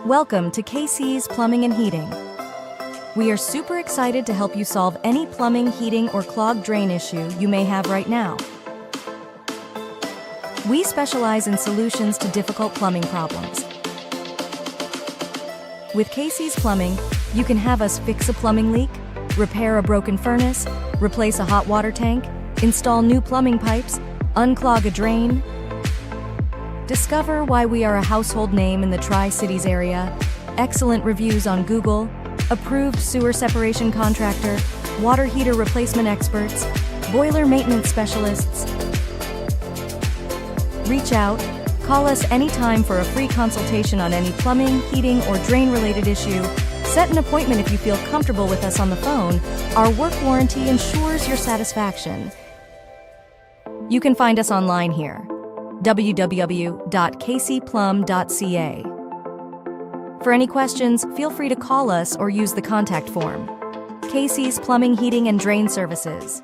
Welcome to KC's Plumbing and Heating. We are super excited to help you solve any plumbing, heating, or clogged drain issue you may have right now. We specialize in solutions to difficult plumbing problems. With KC's Plumbing, you can have us fix a plumbing leak, repair a broken furnace, replace a hot water tank, install new plumbing pipes, unclog a drain. Discover why we are a household name in the Tri-Cities area, excellent reviews on Google, approved sewer separation contractor, water heater replacement experts, boiler maintenance specialists. Reach out, call us anytime for a free consultation on any plumbing, heating, or drain-related issue. Set an appointment if you feel comfortable with us on the phone. Our work warranty ensures your satisfaction. You can find us online here, www.kcplum.ca. For any questions, feel free to call us or use the contact form. KC's Plumbing, Heating, and Drain Services.